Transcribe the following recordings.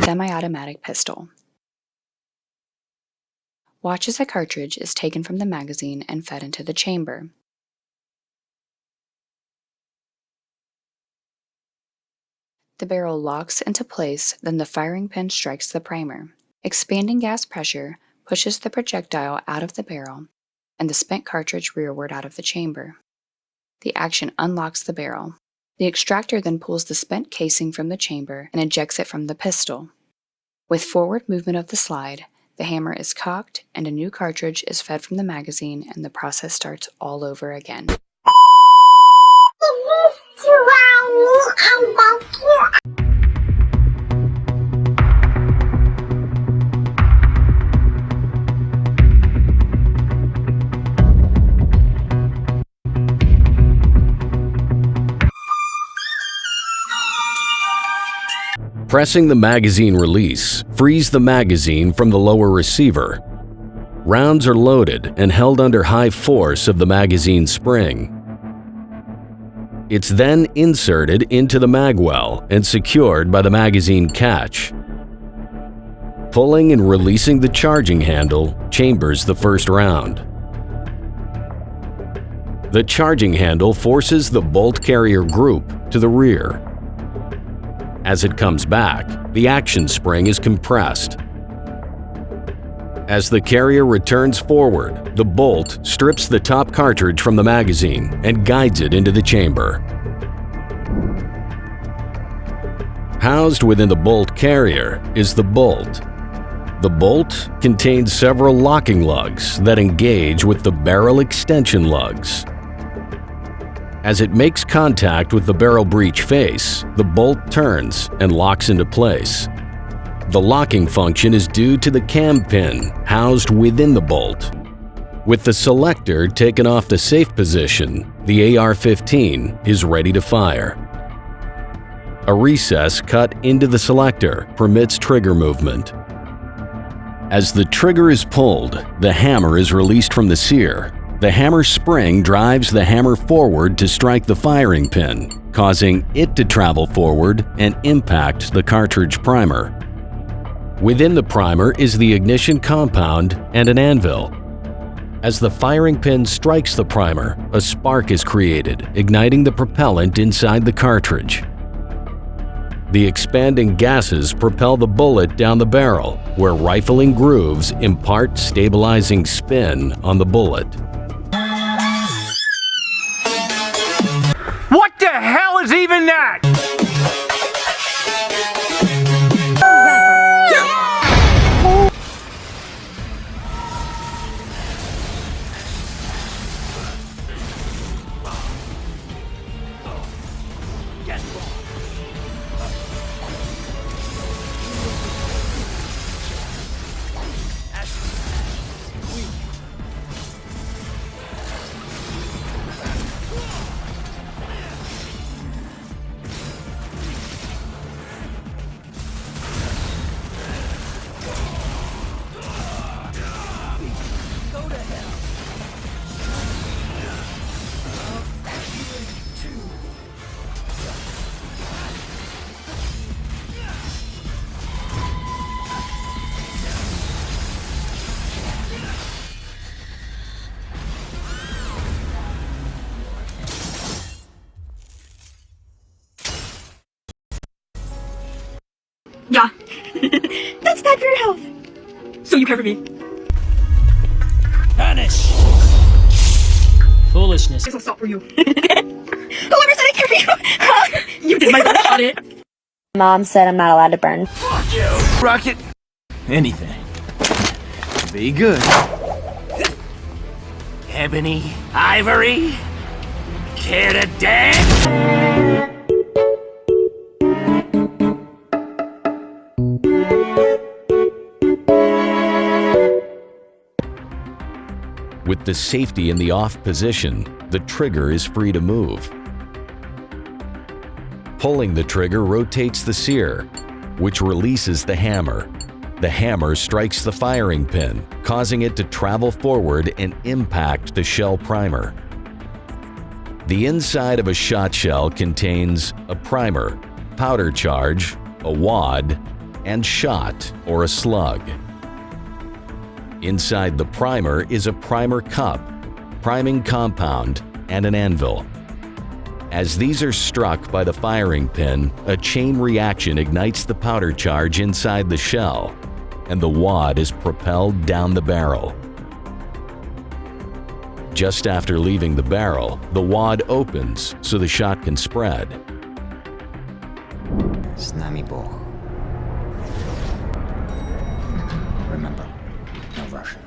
Semi-automatic pistol. Watch as a cartridge is taken from the magazine and fed into the chamber. The barrel locks into place, then the firing pin strikes the primer. Expanding gas pressure pushes the projectile out of the barrel and the spent cartridge rearward out of the chamber. The action unlocks the barrel. The extractor then pulls the spent casing from the chamber and ejects it from the pistol. With forward movement of the slide, the hammer is cocked and a new cartridge is fed from the magazine, and the process starts all over again. Pressing the magazine release frees the magazine from the lower receiver. Rounds are loaded and held under high force of the magazine spring. It's then inserted into the magwell and secured by the magazine catch. Pulling and releasing the charging handle chambers the first round. The charging handle forces the bolt carrier group to the rear. As it comes back, the action spring is compressed. As the carrier returns forward, the bolt strips the top cartridge from the magazine and guides it into the chamber. Housed within the bolt carrier is the bolt. The bolt contains several locking lugs that engage with the barrel extension lugs. As it makes contact with the barrel breech face, the bolt turns and locks into place. The locking function is due to the cam pin housed within the bolt. With the selector taken off the safe position, the AR-15 is ready to fire. A recess cut into the selector permits trigger movement. As the trigger is pulled, the hammer is released from the sear. The hammer spring drives the hammer forward to strike the firing pin, causing it to travel forward and impact the cartridge primer. Within the primer is the ignition compound and an anvil. As the firing pin strikes the primer, a spark is created, igniting the propellant inside the cartridge. The expanding gases propel the bullet down the barrel, where rifling grooves impart stabilizing spin on the bullet. What the hell is even that? Yeah. That's bad for your health. So you care for me. Vanish! Foolishness. This will stop for you. Whoever said I care for you! You did my best on it. Mom said I'm not allowed to burn. Fuck you! Rocket! Anything. Be good. Ebony, ivory, care to dance? With the safety in the off position, the trigger is free to move. Pulling the trigger rotates the sear, which releases the hammer. The hammer strikes the firing pin, causing it to travel forward and impact the shell primer. The inside of a shot shell contains a primer, powder charge, a wad, and shot or a slug. Inside the primer is a primer cup, priming compound, and an anvil. As these are struck by the firing pin, a chain reaction ignites the powder charge inside the shell, and the wad is propelled down the barrel. Just after leaving the barrel, the wad opens so the shot can spread. Znamibo. Remember, no Russian.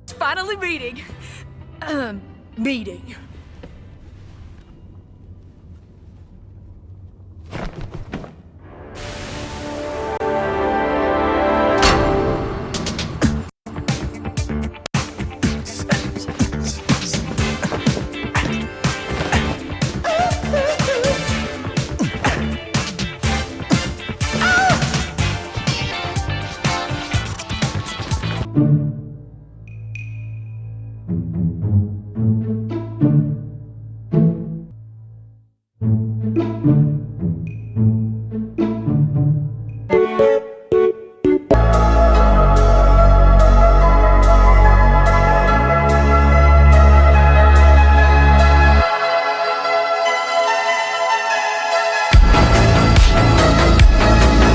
It's finally meeting. Meeting. Ah!